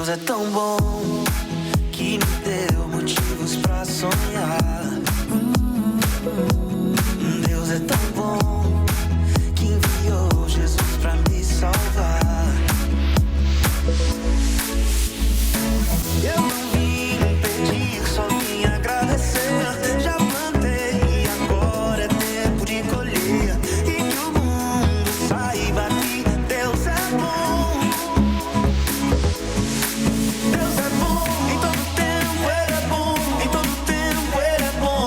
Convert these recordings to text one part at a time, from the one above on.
Deus é tão bom que me deu motivos pra sonhar. Deus é tão bom que enviou Jesus pra me salvar. Eu não vim pedir, só vim agradecer. Já plantei e agora é tempo de colher. E que o mundo saiba que Deus é bom. Deus é bom, em todo tempo Ele é bom. Em todo tempo Ele é bom.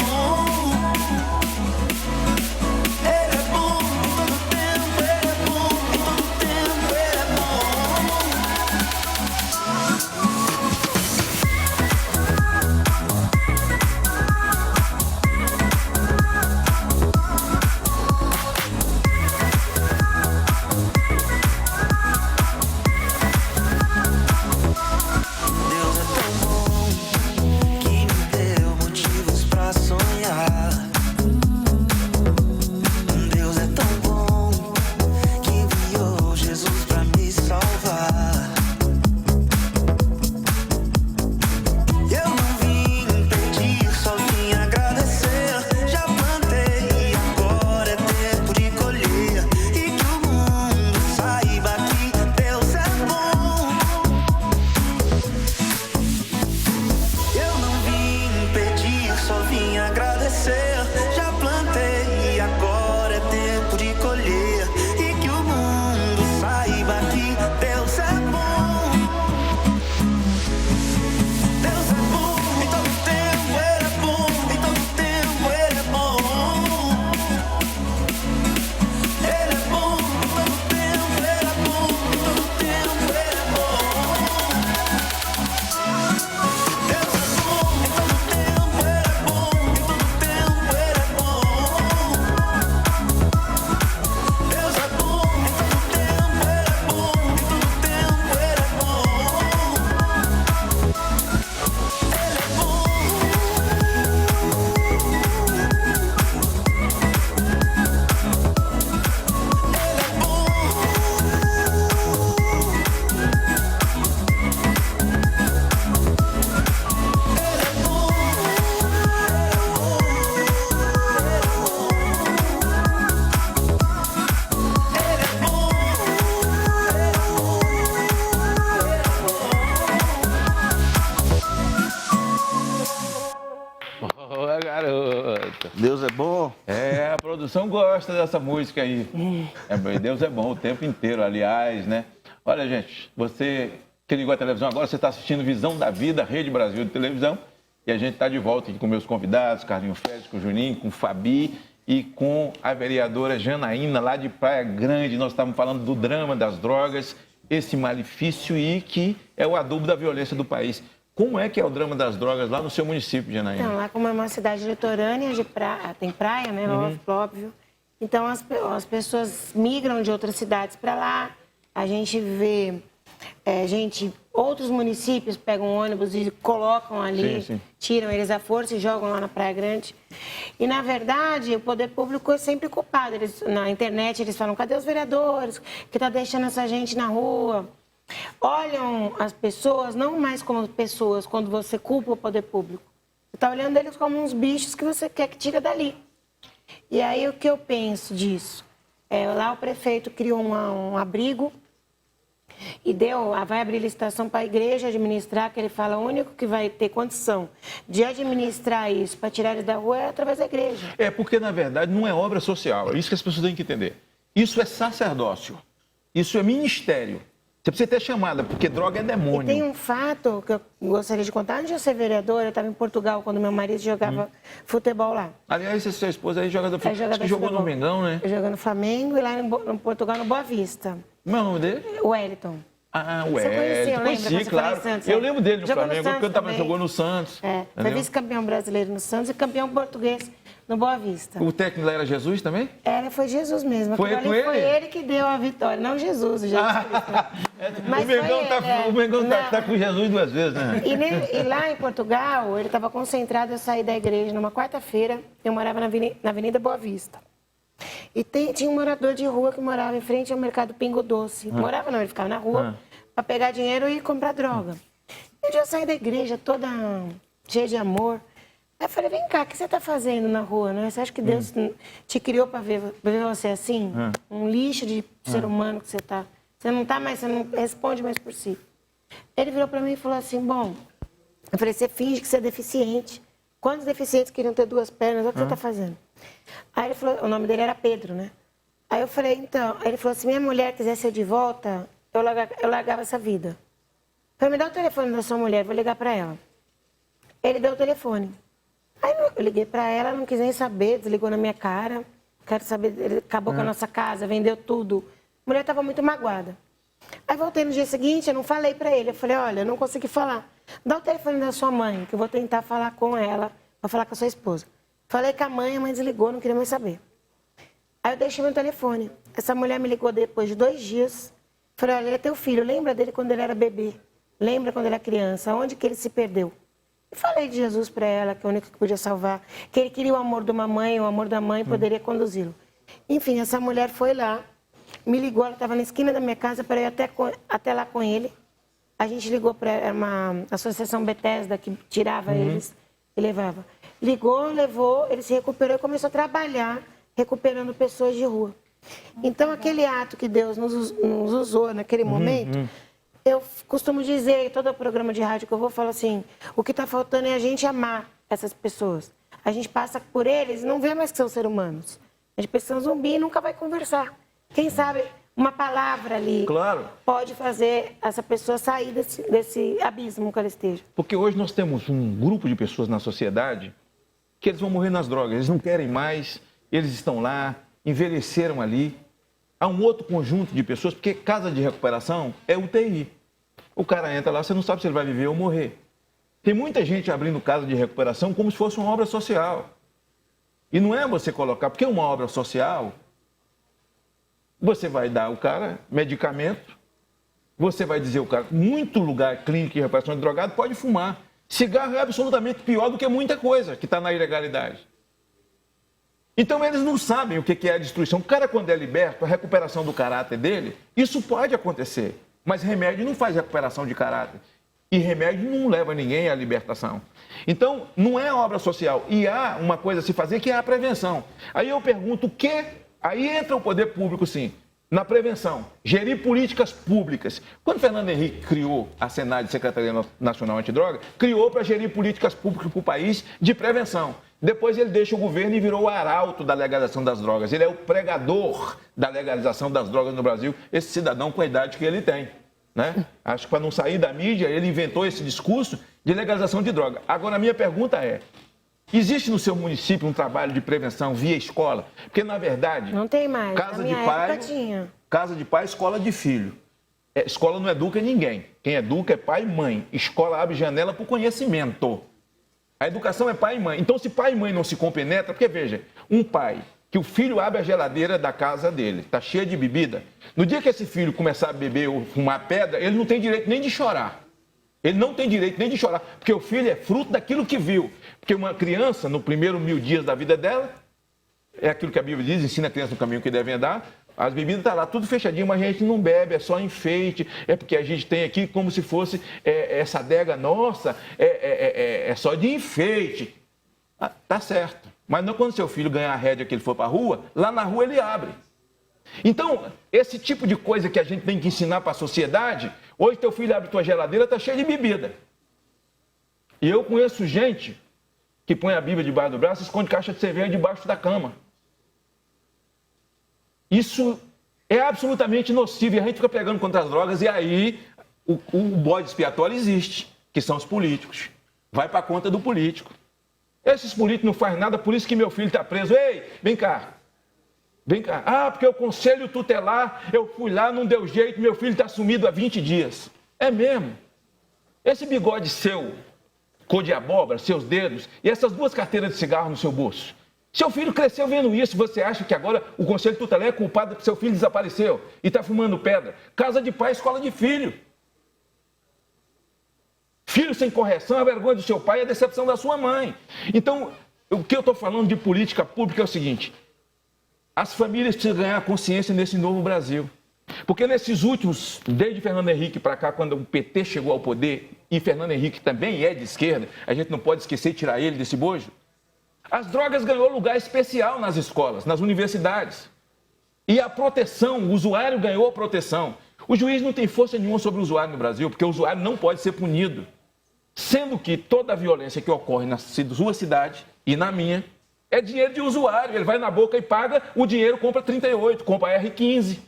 Ele é bom, em todo tempo Ele é bom. Em todo tempo Ele é bom. Deus é tão bom que me deu motivos pra sonhar. Deus é tão bom que enviou Jesus pra me salvar. Eu não vim pedir, só vim agradecer. Já plantei e agora é tempo de colher. E que o mundo saiba que Deus é bom. Eu não vim pedir, só vim agradecer. Já plantei e agora é tempo de colher. E que o mundo saiba que Deus é bom. Deus é bom, em todo tempo Ele é bom. Em todo tempo Ele é bom. Ele é bom, em todo tempo Ele é bom. Em todo tempo Ele é bom. Deus é bom, em todo tempo Ele é bom. Em todo tempo Ele é bom. Deus é bom, em todo tempo Ele é bom. Em todo tempo Ele é bom. Ele é bom. Boa, garoto. Deus é bom. É, a produção gosta dessa música aí. Deus é bom o tempo inteiro, aliás, né? Olha, gente, você que ligou a televisão agora, você está assistindo Visão da Vida, Rede Brasil de Televisão. E a gente está de volta aqui com meus convidados, Carlinho Félix, com o Juninho, com o Fabi e com a vereadora Janaína, lá de Praia Grande. Nós estávamos falando do drama das drogas, esse malefício e que é o adubo da violência do país. Como é que é o drama das drogas lá no seu município, Janaína? Então, lá como é uma cidade litorânea, tem praia, né? Óbvio. Então, as pessoas migram de outras cidades para lá. A gente vê, outros municípios pegam um ônibus e colocam ali, Sim. tiram eles à força e jogam lá na Praia Grande. E, na verdade, o poder público é sempre culpado. Na internet, eles falam, cadê os vereadores que estão deixando essa gente na rua? Olham as pessoas não mais como pessoas quando você culpa o poder público. Você está olhando eles como uns bichos que você quer que tira dali. E aí o que eu penso disso? Lá o prefeito criou um abrigo e vai abrir licitação para a igreja administrar, que ele fala o único que vai ter condição de administrar isso para tirar eles da rua é através da igreja. É porque, na verdade, não é obra social. É isso que as pessoas têm que entender. Isso é sacerdócio. Isso é ministério. Você precisa ter chamada, porque droga é demônio. E tem um fato que eu gostaria de contar. Antes de eu ser vereadora, eu estava em Portugal, quando meu marido jogava futebol lá. Aliás, sua esposa aí joga do futebol. Você jogou no Mengão, né? Eu jogo no Flamengo e lá em Portugal, no Boa Vista. Como é o nome dele? O Wellington. Ah, Você conhecia, conheci, claro. Santos, Eu lembro dele no jogou Flamengo, no porque Santos jogou no Santos. Foi vice-campeão brasileiro no Santos e campeão português no Boa Vista. O técnico lá era Jesus também? Foi Jesus mesmo. Foi Aquilo ali com ele? Foi ele que deu a vitória, não Jesus. Mas o Mengão foi ele, tá com Jesus duas vezes, né? E lá em Portugal, ele estava concentrado. Eu saí da igreja numa quarta-feira, eu morava na Avenida Boa Vista. E tinha um morador de rua que morava em frente ao mercado Pingo Doce. Morava não, ele ficava na rua para pegar dinheiro e comprar droga. Um dia eu saí da igreja toda cheia de amor. Aí eu falei, vem cá, o que você está fazendo na rua, né? Você acha que Deus te criou para ver você assim? Um lixo de ser humano que você está. Você não está mais, você não responde mais por si. Ele virou para mim e falou assim, bom, eu falei, você finge que você é deficiente. Quantos deficientes queriam ter 2 pernas? Olha o que você está fazendo. Aí ele falou, o nome dele era Pedro, né? Aí eu falei, então, aí ele falou, se minha mulher quisesse eu de volta, eu largava essa vida. Eu falei, me dá o telefone da sua mulher, vou ligar para ela. Ele deu o telefone. Aí eu liguei para ela, ela não quis nem saber, desligou na minha cara. Quero saber, ele acabou com a nossa casa, vendeu tudo. A mulher estava muito magoada. Aí voltei no dia seguinte, eu não falei para ele. Eu falei, olha, eu não consegui falar. Dá o telefone da sua mãe, que eu vou tentar falar com ela, vou falar com a sua esposa. Falei com a mãe desligou, não queria mais saber. Aí eu deixei meu telefone. Essa mulher me ligou depois de 2 dias. Falei, olha, ele é teu filho, lembra dele quando ele era bebê? Lembra quando ele era criança? Onde que ele se perdeu? E falei de Jesus para ela, que é o único que podia salvar. Que ele queria o amor de uma mãe, o amor da mãe poderia conduzi-lo. Enfim, essa mulher foi lá, me ligou, ela estava na esquina da minha casa para ir até lá com ele. A gente ligou para uma associação Bethesda que tirava eles e levava. Ligou, levou, ele se recuperou e começou a trabalhar, recuperando pessoas de rua. Então, aquele ato que Deus nos usou naquele momento, eu costumo dizer, em todo programa de rádio que eu vou, falo assim, o que está faltando é a gente amar essas pessoas. A gente passa por eles e não vê mais que são seres humanos. A gente pensa em um zumbi e nunca vai conversar. Quem sabe uma palavra ali pode fazer essa pessoa sair desse abismo que ela esteja. Porque hoje nós temos um grupo de pessoas na sociedade que eles vão morrer nas drogas, eles não querem mais, eles estão lá, envelheceram ali. Há um outro conjunto de pessoas, porque casa de recuperação é UTI. O cara entra lá, você não sabe se ele vai viver ou morrer. Tem muita gente abrindo casa de recuperação como se fosse uma obra social. E não é você colocar, porque é uma obra social, você vai dar ao cara medicamento, você vai dizer ao cara, muito lugar clínico de recuperação de drogado pode fumar. Cigarro é absolutamente pior do que muita coisa que está na ilegalidade. Então eles não sabem o que é a destruição. O cara, quando é liberto, a recuperação do caráter dele, isso pode acontecer. Mas remédio não faz recuperação de caráter. E remédio não leva ninguém à libertação. Então, não é obra social. E há uma coisa a se fazer que é a prevenção. Aí eu pergunto o quê? Aí entra o poder público, sim, na prevenção. Gerir políticas públicas. Quando Fernando Henrique criou a Senad, Secretaria Nacional Antidroga, criou para gerir políticas públicas para o país de prevenção. Depois ele deixa o governo e virou o arauto da legalização das drogas. Ele é o pregador da legalização das drogas no Brasil, esse cidadão com a idade que ele tem. Né? Acho que para não sair da mídia, ele inventou esse discurso de legalização de droga. Agora, a minha pergunta é, existe no seu município um trabalho de prevenção via escola? Porque, na verdade... Não tem mais. Casa de pai, escola de filho. Escola não educa ninguém. Quem educa é pai e mãe. Escola abre janela para o conhecimento. A educação é pai e mãe. Então, se pai e mãe não se compenetram... Porque, veja, um pai... que o filho abre a geladeira da casa dele, está cheia de bebida. No dia que esse filho começar a beber ou fumar pedra, ele não tem direito nem de chorar. Ele não tem direito nem de chorar, porque o filho é fruto daquilo que viu. Porque uma criança, no primeiro 1000 dias da vida dela, é aquilo que a Bíblia diz, ensina a criança no caminho que devem andar, as bebidas estão lá tudo fechadinho, mas a gente não bebe, é só enfeite, é porque a gente tem aqui como se fosse essa adega nossa, é só de enfeite. Ah, tá certo. Mas não quando seu filho ganhar a rédea que ele for para a rua, lá na rua ele abre. Então, esse tipo de coisa que a gente tem que ensinar para a sociedade, hoje teu filho abre tua geladeira, está cheia de bebida. E eu conheço gente que põe a Bíblia debaixo do braço e esconde caixa de cerveja debaixo da cama. Isso é absolutamente nocivo e a gente fica pegando contra as drogas e aí o bode expiatório existe, que são os políticos. Vai para a conta do político. Esses políticos não fazem nada, por isso que meu filho está preso. Ei, vem cá. Vem cá. Ah, porque o conselho tutelar, eu fui lá, não deu jeito, meu filho está sumido há 20 dias. É mesmo. Esse bigode seu, cor de abóbora, seus dedos, e essas 2 carteiras de cigarro no seu bolso. Seu filho cresceu vendo isso, você acha que agora o conselho tutelar é culpado porque seu filho desapareceu e está fumando pedra? Casa de pai, escola de filho. Filho sem correção, a vergonha do seu pai e a decepção da sua mãe. Então, o que eu estou falando de política pública é o seguinte: as famílias precisam ganhar consciência nesse novo Brasil. Porque nesses últimos, desde Fernando Henrique para cá, quando o PT chegou ao poder, e Fernando Henrique também é de esquerda, a gente não pode esquecer e tirar ele desse bojo, as drogas ganhou lugar especial nas escolas, nas universidades. E a proteção, o usuário ganhou a proteção. O juiz não tem força nenhuma sobre o usuário no Brasil, porque o usuário não pode ser punido. Sendo que toda a violência que ocorre na sua cidade e na minha é dinheiro de usuário. Ele vai na boca e paga, o dinheiro compra 38, compra R15,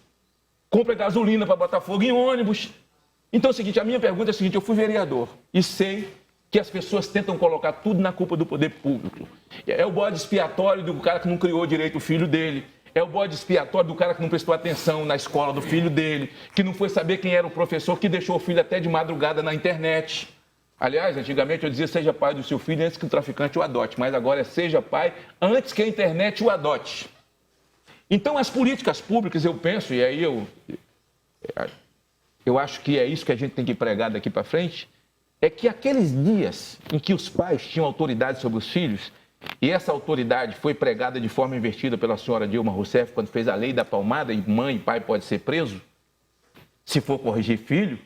compra gasolina para botar fogo em ônibus. Então é o seguinte, a minha pergunta é a seguinte, eu fui vereador e sei que as pessoas tentam colocar tudo na culpa do poder público. É o bode expiatório do cara que não criou direito o filho dele. É o bode expiatório do cara que não prestou atenção na escola do filho dele, que não foi saber quem era o professor, que deixou o filho até de madrugada na internet. Aliás, antigamente eu dizia seja pai do seu filho antes que o traficante o adote, mas agora é seja pai antes que a internet o adote. Então as políticas públicas, eu penso, e aí eu acho que é isso que a gente tem que pregar daqui para frente, é que aqueles dias em que os pais tinham autoridade sobre os filhos, e essa autoridade foi pregada de forma invertida pela senhora Dilma Rousseff quando fez a lei da palmada e mãe e pai pode ser preso, se for corrigir filho.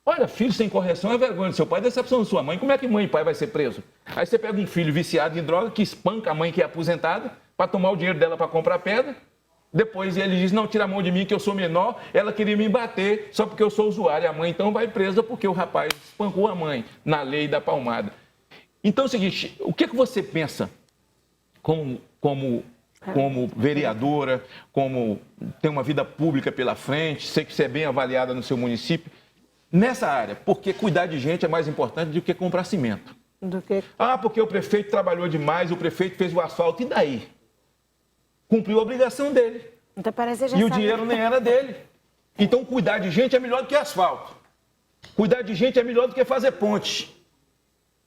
Olha, filho sem correção é vergonha do seu pai, decepção da sua mãe. Como é que mãe e pai vai ser preso? Aí você pega um filho viciado em droga que espanca a mãe que é aposentada para tomar o dinheiro dela para comprar pedra. Depois ele diz, não, tira a mão de mim que eu sou menor, ela queria me bater só porque eu sou usuário. A mãe então vai presa porque o rapaz espancou a mãe na lei da palmada. Então é o seguinte, o que você pensa como vereadora, como tem uma vida pública pela frente, sei que você é bem avaliada no seu município, nessa área? Porque cuidar de gente é mais importante do que comprar cimento. Do que... Ah, porque o prefeito trabalhou demais, o prefeito fez o asfalto, e daí? Cumpriu a obrigação dele. Então, parece que já e o sabe. dinheiro nem era dele. Então, cuidar de gente é melhor do que asfalto. Cuidar de gente é melhor do que fazer ponte.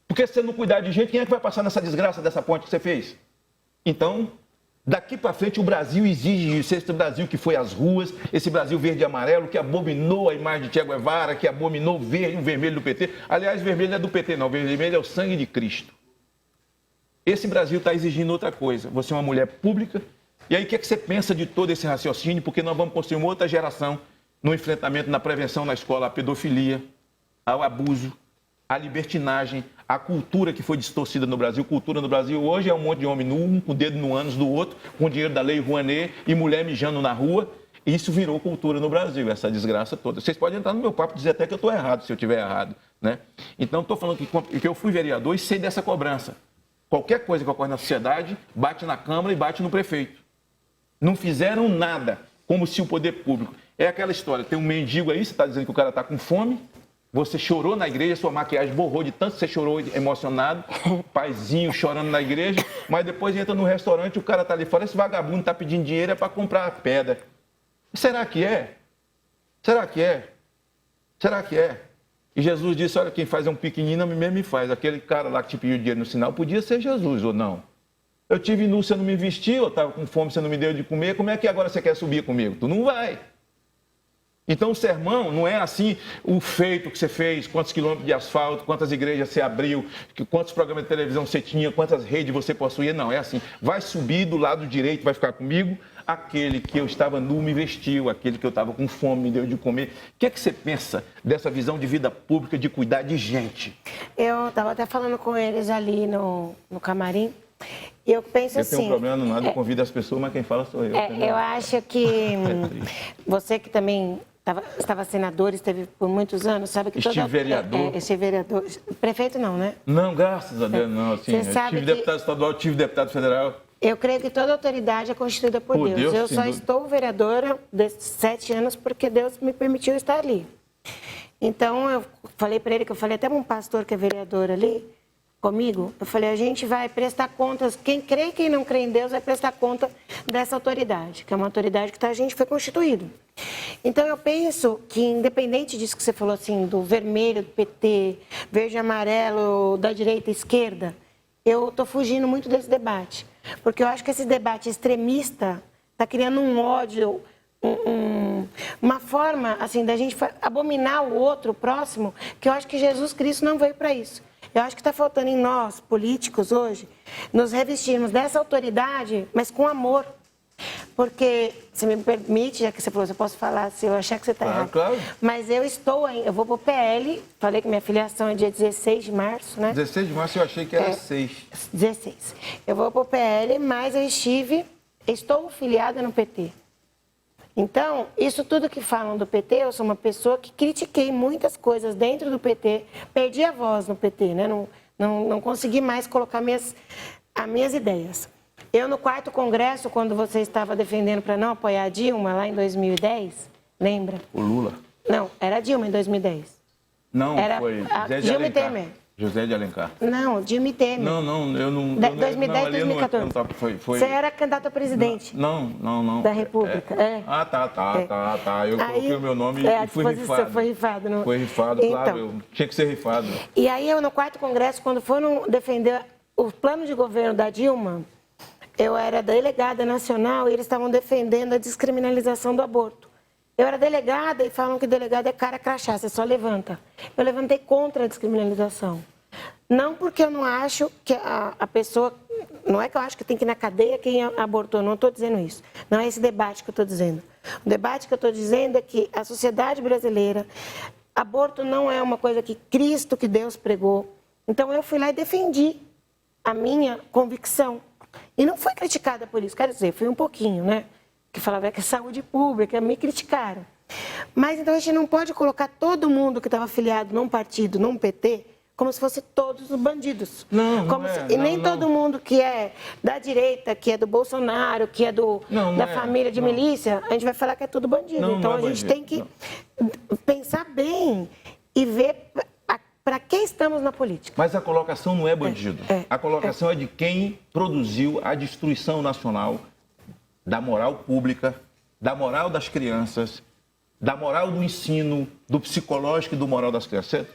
Porque se você não cuidar de gente, quem é que vai passar nessa desgraça dessa ponte que você fez? Então, daqui para frente, o Brasil exige isso. Esse Brasil que foi às ruas, esse Brasil verde e amarelo, que abominou a imagem de Che Guevara, que abominou o verde e o vermelho do PT. Aliás, o vermelho não é do PT, não. O vermelho é o sangue de Cristo. Esse Brasil está exigindo outra coisa. Você é uma mulher pública. E aí, o que é que você pensa de todo esse raciocínio? Porque nós vamos construir uma outra geração no enfrentamento, na prevenção na escola à pedofilia, ao abuso, à libertinagem, à cultura que foi distorcida no Brasil. Cultura no Brasil hoje é um monte de homem nu, um com o dedo no ânus do outro, com o dinheiro da lei Rouanet e mulher mijando na rua. Isso virou cultura no Brasil, essa desgraça toda. Vocês podem entrar no meu papo e dizer até que eu estou errado, se eu estiver errado, né? Então, estou falando que eu fui vereador e sei dessa cobrança. Qualquer coisa que ocorre na sociedade, bate na Câmara e bate no prefeito. Não fizeram nada, como se o poder público... É aquela história, tem um mendigo aí, você está dizendo que o cara está com fome, você chorou na igreja, sua maquiagem borrou de tanto que você chorou emocionado, paizinho chorando na igreja, mas depois entra no restaurante, o cara está ali fora, esse vagabundo está pedindo dinheiro, é para comprar pedra. Será que é? Será que é? Será que é? E Jesus disse, olha, quem faz é um pequenino, a mim mesmo me faz. Aquele cara lá que te pediu dinheiro no sinal, podia ser Jesus ou não? Eu tive nu, você não me vestiu, eu estava com fome, você não me deu de comer, como é que agora você quer subir comigo? Tu não vai. Então o sermão não é assim o feito que você fez, quantos quilômetros de asfalto, quantas igrejas você abriu, quantos programas de televisão você tinha, quantas redes você possuía, não, é assim, vai subir do lado direito, vai ficar comigo, aquele que eu estava nu me vestiu, aquele que eu estava com fome me deu de comer. O que é que você pensa dessa visão de vida pública, de cuidar de gente? Eu estava até falando com eles ali no camarim. Eu penso assim... Eu tenho um problema no nada, eu convido as pessoas, mas quem fala sou eu. Eu acho que você que também estava senador, esteve por muitos anos, sabe que... Estive vereador. Estive vereador. Prefeito não, né? Não, graças a Deus, não. Assim, eu tive deputado estadual, tive deputado federal. Eu creio que toda autoridade é constituída por Deus. Eu só estou vereadora desses 7 anos porque Deus me permitiu estar ali. Então, eu falei para ele, que eu falei até para um pastor que é vereador ali, comigo, eu falei, a gente vai prestar contas, quem crê e quem não crê em Deus vai prestar conta dessa autoridade, que é uma autoridade que a gente foi constituído. Então, eu penso que, independente disso que você falou, assim, do vermelho, do PT, verde e amarelo, da direita e esquerda, eu estou fugindo muito desse debate, porque eu acho que esse debate extremista está criando um ódio, uma forma, assim, da gente abominar o outro, o próximo, que eu acho que Jesus Cristo não veio para isso. Eu acho que está faltando em nós, políticos, hoje, nos revestirmos dessa autoridade, mas com amor. Porque, se me permite, já que você falou, eu posso falar se eu achar que você está errado. Claro. Mas eu vou para o PL, falei que minha filiação é dia 16 de março, né? 16 de março eu achei que era 6. 16. Eu vou para o PL, mas eu estou filiada no PT. Então, isso tudo que falam do PT, eu sou uma pessoa que critiquei muitas coisas dentro do PT, perdi a voz no PT, né? Não consegui mais colocar as minhas ideias. Eu, no 4º Congresso, quando você estava defendendo para não apoiar a Dilma, lá em 2010, lembra? O Lula? Não, era a Dilma em 2010. Não, Era foi José de Dilma e Alencar. Temer. José de Alencar. Não, Dilma e Temer. Não, eu não... 2010, ali eu não- 2014. Foi... Você era candidato a presidente. Não. Da República. É. Ah, tá. Eu coloquei o meu nome e fui rifado. Foi rifado. Não? Foi rifado, Então, claro. Eu tinha que ser rifado. E aí, eu, no 4º Congresso, quando foram defender o plano de governo da Dilma, eu era delegada nacional e eles estavam defendendo a descriminalização do aborto. Eu era delegada e falam que delegado é cara crachá, você só levanta. Eu levantei contra a descriminalização. Não porque eu não acho que a pessoa... Não é que eu acho que tem que ir na cadeia quem abortou, não estou dizendo isso. Não é esse debate que eu estou dizendo. O debate que eu estou dizendo é que a sociedade brasileira, aborto não é uma coisa que Cristo, que Deus pregou. Então eu fui lá e defendi a minha convicção. E não fui criticada por isso, quero dizer, fui um pouquinho, né? Que falava que é saúde pública, me criticaram. Mas então a gente não pode colocar todo mundo que estava afiliado num partido, num PT, como se fosse todos os bandidos. E nem todo mundo que é da direita, que é do Bolsonaro, que é da família de milícia, a gente vai falar que é tudo bandido. Então a gente tem que pensar bem e ver para que estamos na política. Mas a colocação não é bandido. A colocação é de quem produziu a destruição nacional da moral pública, da moral das crianças, da moral do ensino, do psicológico e do moral das crianças.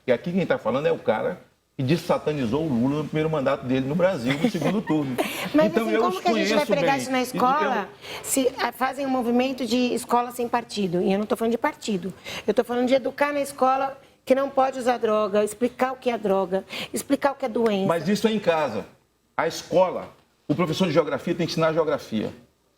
E aqui quem está falando é o cara que desatanizou o Lula no primeiro mandato dele no Brasil, no segundo turno. Mas então, assim, como que a gente vai pregar isso na escola se fazem um movimento de escola sem partido? E eu não estou falando de partido. Eu estou falando de educar na escola que não pode usar droga, explicar o que é droga, explicar o que é doença. Mas isso é em casa. A escola, o professor de geografia tem que ensinar geografia.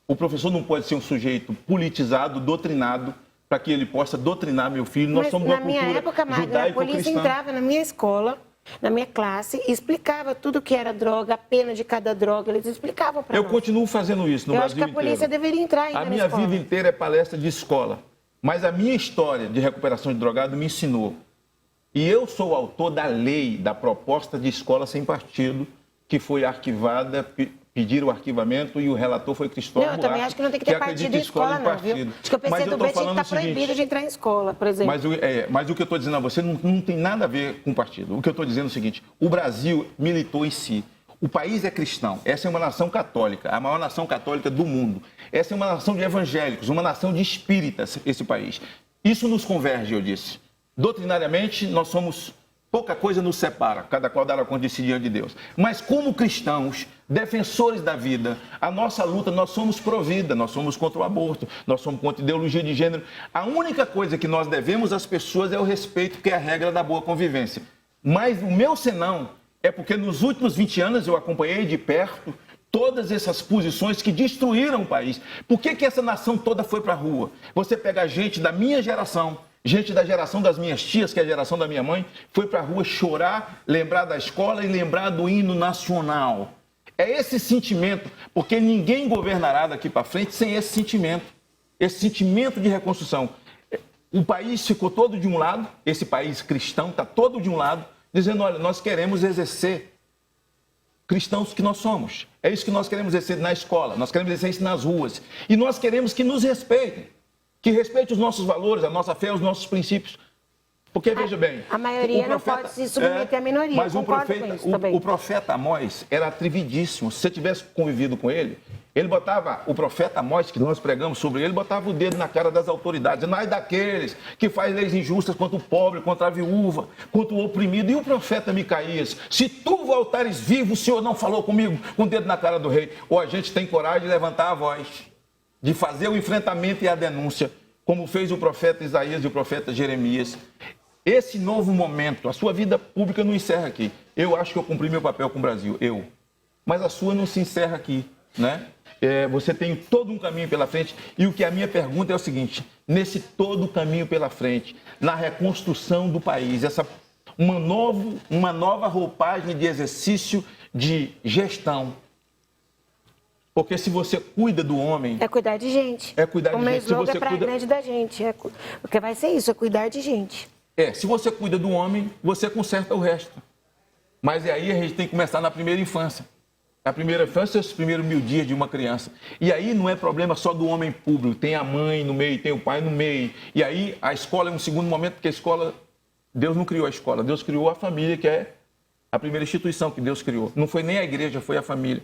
O professor não pode ser um sujeito politizado, doutrinado, para que ele possa doutrinar meu filho. Nós somos uma cultura judaico-cristã. Na minha época, Magda, a polícia entrava na minha escola, na minha classe, e explicava tudo o que era droga, a pena de cada droga, eles explicavam para nós. Eu continuo fazendo isso no Brasil inteiro. Eu acho que a polícia deveria entrar ainda na escola. A minha vida inteira é palestra de escola. Mas a minha história de recuperação de drogado me ensinou. E eu sou o autor da lei, da proposta de escola sem partido, que foi arquivada, pediram o arquivamento e o relator foi Cristóvão Buarque. Eu também acho que não tem que ter partido em escola, não, viu? Acho que o PCdoB tinha que estar proibido de entrar em escola, por exemplo. Mas o que eu estou dizendo a você não tem nada a ver com partido. O que eu estou dizendo é o seguinte, o Brasil militou em si. O país é cristão, essa é uma nação católica, a maior nação católica do mundo. Essa é uma nação de evangélicos, uma nação de espíritas, esse país. Isso nos converge, eu disse. Doutrinariamente, nós somos... Pouca coisa nos separa, cada qual dará conta de si diante de Deus. Mas como cristãos, defensores da vida, a nossa luta, nós somos pró-vida, nós somos contra o aborto, nós somos contra a ideologia de gênero. A única coisa que nós devemos às pessoas é o respeito, que é a regra da boa convivência. Mas o meu senão é porque nos últimos 20 anos eu acompanhei de perto todas essas posições que destruíram o país. Por que essa nação toda foi para a rua? Você pega gente da minha geração, gente da geração das minhas tias, que é a geração da minha mãe, foi para a rua chorar, lembrar da escola e lembrar do hino nacional. É esse sentimento, porque ninguém governará daqui para frente sem esse sentimento de reconstrução. O país ficou todo de um lado, esse país cristão está todo de um lado, dizendo, olha, nós queremos exercer cristãos que nós somos. É isso que nós queremos exercer na escola, nós queremos exercer isso nas ruas. E nós queremos que nos respeitem. Que respeite os nossos valores, a nossa fé, os nossos princípios. Porque, veja bem... A maioria não pode se submeter à minoria, mas o profeta Amós era atrevidíssimo. Se você tivesse convivido com ele, ele botava, o profeta Amós, que nós pregamos sobre ele, botava o dedo na cara das autoridades. Não é daqueles que faz leis injustas contra o pobre, contra a viúva, contra o oprimido. E o profeta Micaías, se tu voltares vivo, o Senhor não falou comigo com o dedo na cara do rei. Ou a gente tem coragem de levantar a voz, de fazer o enfrentamento e a denúncia, como fez o profeta Isaías e o profeta Jeremias. Esse novo momento, a sua vida pública não encerra aqui. Eu acho que eu cumpri meu papel com o Brasil, mas a sua não se encerra aqui. né? Você tem todo um caminho pela frente. E o que a minha pergunta é o seguinte: nesse todo o caminho pela frente, na reconstrução do país, uma nova roupagem de exercício de gestão. Porque se você cuida do homem... É cuidar de gente. É cuidar de gente. O meu slogan é pra grande da gente. Porque vai ser isso, é cuidar de gente. Se você cuida do homem, você conserta o resto. Mas aí a gente tem que começar na primeira infância. A primeira infância é os primeiros 1000 dias de uma criança. E aí não é problema só do homem público. Tem a mãe no meio, tem o pai no meio. E aí a escola é um segundo momento, porque a escola... Deus não criou a escola, Deus criou a família, que é a primeira instituição que Deus criou. Não foi nem a igreja, foi a família.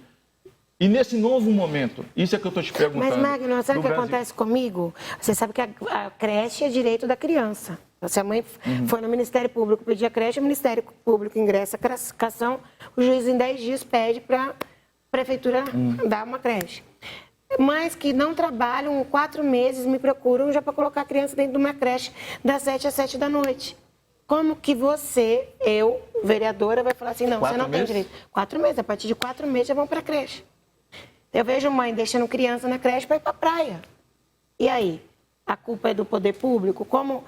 E nesse novo momento, isso é que eu estou te perguntando. Mas, Magno, sabe o que acontece comigo? Você sabe que a creche é direito da criança. Se a mãe for no Ministério Público pedir a creche, o Ministério Público ingressa a classificação, o juiz em 10 dias pede para a prefeitura dar uma creche. Mães que não trabalham 4 meses me procuram já para colocar a criança dentro de uma creche das 7 às 7 da noite. Como que você, eu, vereadora, vai falar assim, não, você não tem direito. 4 meses, a partir de 4 meses já vão para a creche. Eu vejo mãe deixando criança na creche para ir para a praia. E aí? A culpa é do poder público? Como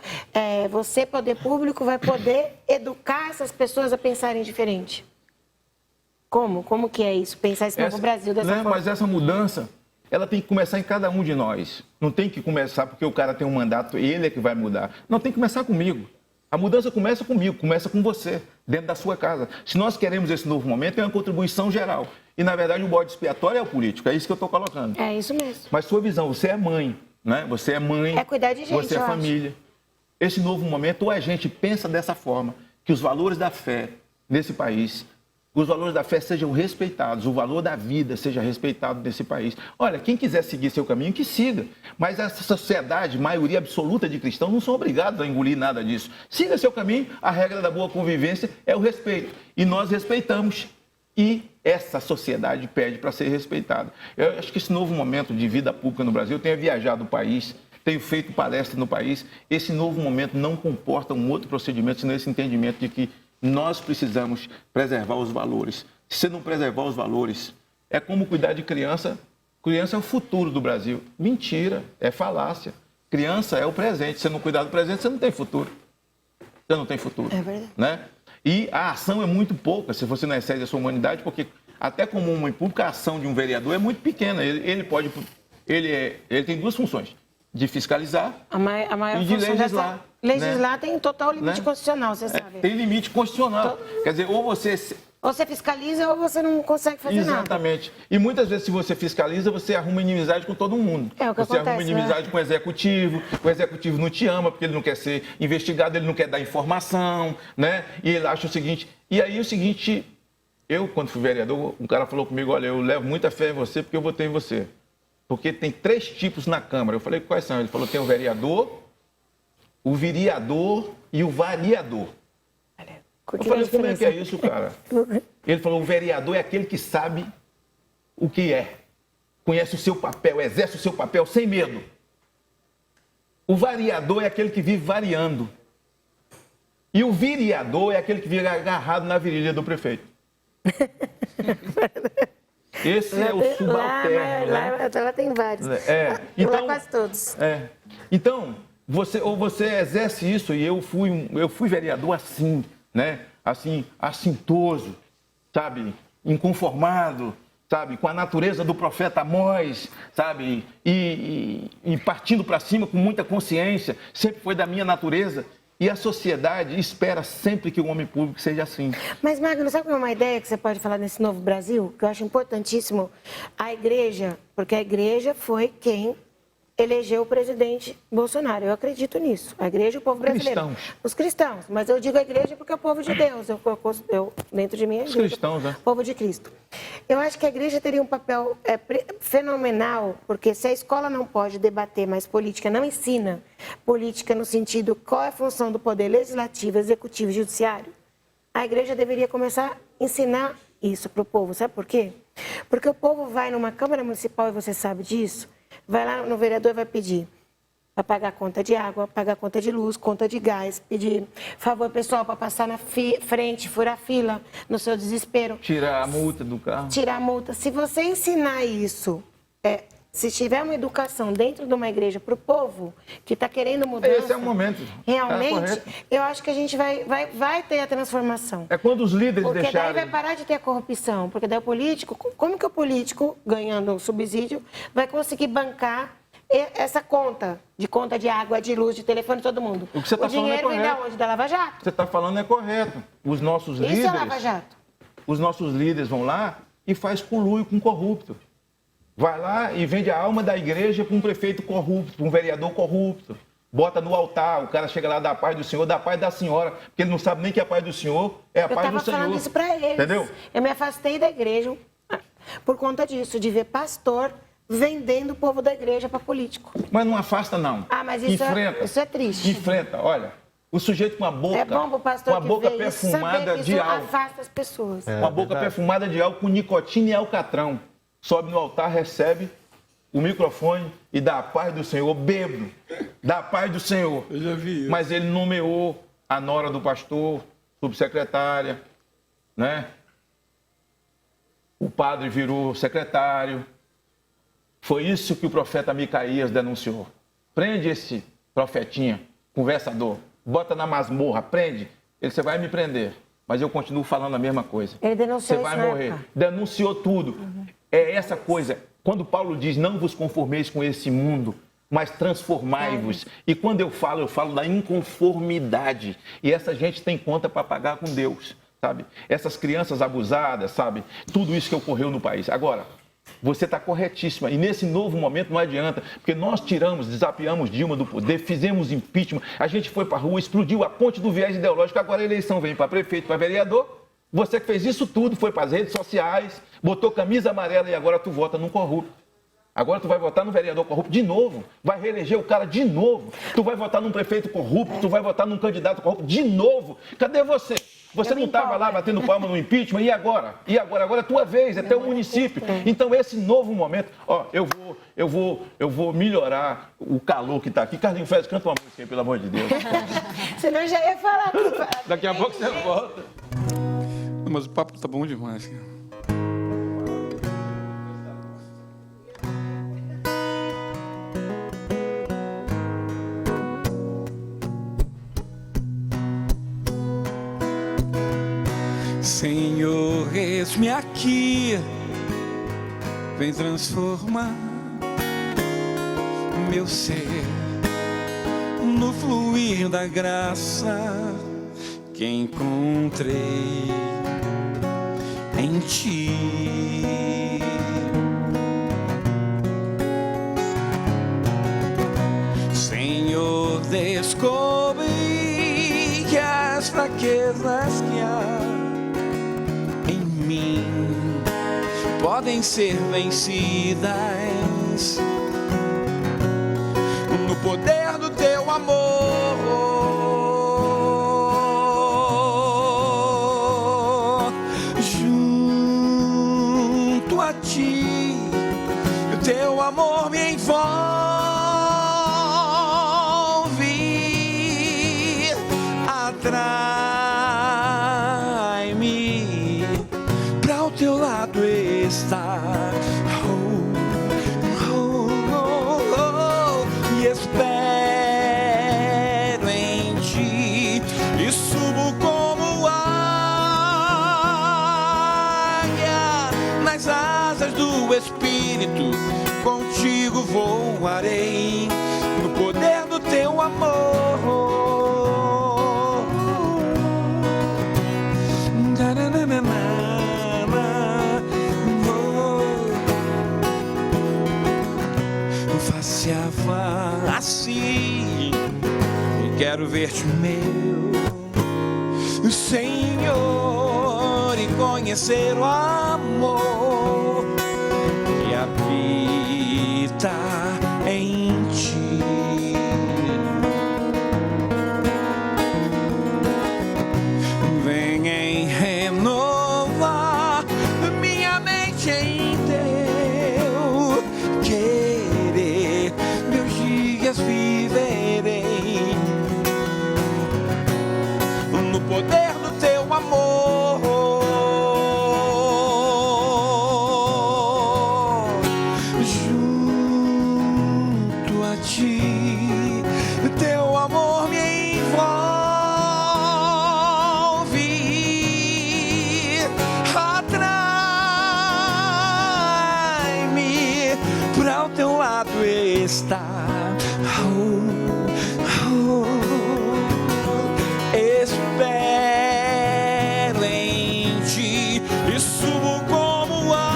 você, poder público, vai poder educar essas pessoas a pensarem diferente? Como? Como que é isso? Pensar esse novo Brasil dessa forma? Mas essa mudança, ela tem que começar em cada um de nós. Não tem que começar porque o cara tem um mandato, ele é que vai mudar. Não, tem que começar comigo. A mudança começa comigo, começa com você, dentro da sua casa. Se nós queremos esse novo momento, é uma contribuição geral. E, na verdade, o bode expiatório é o político. É isso que eu estou colocando. É isso mesmo. Mas sua visão, você é mãe, né? Você é mãe. É cuidar de gente, você é família. Esse novo momento, ou a gente pensa dessa forma, que os valores da fé nesse país, os valores da fé sejam respeitados, o valor da vida seja respeitado nesse país. Olha, quem quiser seguir seu caminho, que siga. Mas essa sociedade, maioria absoluta de cristãos, não são obrigados a engolir nada disso. Siga seu caminho, a regra da boa convivência é o respeito. E nós respeitamos. E essa sociedade pede para ser respeitada. Eu acho que esse novo momento de vida pública no Brasil, eu tenho viajado o país, tenho feito palestra no país, esse novo momento não comporta um outro procedimento, senão esse entendimento de que nós precisamos preservar os valores. Se você não preservar os valores, é como cuidar de criança. Criança é o futuro do Brasil. Mentira, é falácia. Criança é o presente. Se você não cuidar do presente, você não tem futuro. Você não tem futuro. É verdade. Né? E a ação é muito pouca, se você não excede a sua humanidade, porque até como homem público, a ação de um vereador é muito pequena. Ele tem 2 funções, de fiscalizar e de legislar. Legislar, né? Tem total limite constitucional, você sabe. Tem limite constitucional. Quer dizer, ou você fiscaliza ou você não consegue fazer nada. Exatamente. E muitas vezes, se você fiscaliza, você arruma inimizade com todo mundo. É o que você acontece, arruma inimizade com o executivo não te ama, porque ele não quer ser investigado, ele não quer dar informação, né? E ele acha o seguinte... E aí, eu, quando fui vereador, um cara falou comigo, olha, eu levo muita fé em você porque eu votei em você. Porque tem 3 tipos na Câmara. Eu falei, quais são? Ele falou, tem o vereador, o vereador e o variador. Eu falei, como é que é isso, cara? Ele falou, o vereador é aquele que sabe o que é. Conhece o seu papel, exerce o seu papel sem medo. O variador é aquele que vive variando. E o vereador é aquele que vive agarrado na virilha do prefeito. Esse é o subalterno. Lá tem vários. Então, lá quase todos. Então, você exerce isso, e eu fui vereador assim, né? Assim, assintoso, sabe? Inconformado, sabe? Com a natureza do profeta Amós, sabe? E partindo para cima com muita consciência, sempre foi da minha natureza. E a sociedade espera sempre que o homem público seja assim. Mas, Magno, sabe qual é uma ideia que você pode falar nesse novo Brasil? Que eu acho importantíssimo. A igreja, porque a igreja foi quem elegeu o presidente Bolsonaro. Eu acredito nisso. A igreja e o povo brasileiro. Os cristãos. Mas eu digo a igreja porque é o povo de Deus. Eu dentro de mim é a igreja. Os cristãos, né? Povo de Cristo. Eu acho que a igreja teria um papel fenomenal, porque se a escola não pode debater mais política, não ensina política no sentido qual é a função do poder legislativo, executivo e judiciário, a igreja deveria começar a ensinar isso para o povo. Sabe por quê? Porque o povo vai numa Câmara Municipal, e você sabe disso, vai lá no vereador e vai pedir para pagar conta de água, pagar conta de luz, conta de gás, pedir favor pessoal para passar na frente, furar fila no seu desespero. Tirar a multa do carro. Tirar a multa. Se você ensinar isso, se tiver uma educação dentro de uma igreja para o povo que está querendo mudança... Esse é o momento. Realmente, eu acho que a gente vai ter a transformação. É quando os líderes Porque deixarem... daí vai parar de ter a corrupção. Porque daí o político... Como que o político, ganhando subsídio, vai conseguir bancar essa conta de água, de luz, de telefone de todo mundo? O que você está falando dinheiro é vem da correto. onde? Da Lava Jato. O que você está falando é correto. Os nossos Isso líderes... é Lava Jato. Os nossos líderes vão lá e faz conluio com corrupto. Vai lá e vende a alma da igreja para um prefeito corrupto, para um vereador corrupto. Bota no altar, o cara chega lá da paz do Senhor, da paz da senhora, porque ele não sabe nem que a paz do Senhor é a paz do Senhor. Eu estava falando isso para eles. Entendeu? Eu me afastei da igreja por conta disso, de ver pastor vendendo o povo da igreja para político. Mas não afasta, não. Ah, mas isso é triste. Enfrenta, olha. O sujeito com a boca, é bom pro pastor com a boca perfumada de álcool. Afasta as pessoas. Com a boca perfumada de álcool, com nicotina e alcatrão. Sobe no altar, recebe o microfone e dá a paz do Senhor, bêbado, dá a paz do Senhor. Eu já vi isso. Mas ele nomeou a nora do pastor, subsecretária, né? O padre virou secretário. Foi isso que o profeta Micaías denunciou. Prende esse profetinha, conversador, bota na masmorra, prende. Ele, você vai me prender, mas eu continuo falando a mesma coisa. Ele denunciou Você vai isso, morrer. Né? Denunciou tudo. É essa coisa. Quando Paulo diz, não vos conformeis com esse mundo, mas transformai-vos. E quando eu falo da inconformidade. E essa gente tem conta para pagar com Deus, sabe? Essas crianças abusadas, sabe? Tudo isso que ocorreu no país. Agora, você está corretíssima. E nesse novo momento não adianta, porque nós desafiamos Dilma do poder, fizemos impeachment, a gente foi para a rua, explodiu a ponte do viés ideológico, agora a eleição vem para prefeito, para vereador. Você que fez isso tudo, foi para as redes sociais, botou camisa amarela e agora tu vota num corrupto. Agora tu vai votar no vereador corrupto de novo, vai reeleger o cara de novo. Tu vai votar num prefeito corrupto, tu vai votar num candidato corrupto de novo. Cadê você? Você não estava lá batendo palma no impeachment, e agora? E agora? Agora é tua vez, é teu município. Então, esse novo momento, ó, eu vou melhorar o calor que está aqui. Carlinhos Félix, canta uma música aí, pelo amor de Deus. Senão eu já ia falar. Daqui a pouco você volta. Mas o papo tá bom demais, cara. Senhor, eis-me aqui, vem transformar meu ser no fluir da graça que encontrei em ti. Senhor, descobri que as fraquezas que há em mim podem ser vencidas no poder do teu amor. Junto a ti, o teu amor me envolve, atrai-me para o teu lado estar. E espero em ti e subo como águia nas asas do Espírito, contigo voarei no poder do teu amor. Face a face, quero ver-te, meu Senhor, e conhecer o amor que habita em ti. Vem em renovar minha mente em teu querer, meus dias vivos está. Espero em ti e subo como águia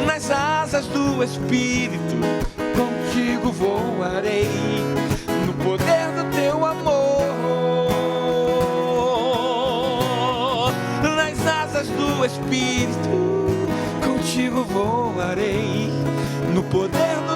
nas asas do Espírito. Contigo voarei no poder do teu amor. Nas asas do Espírito, contigo voarei no poder do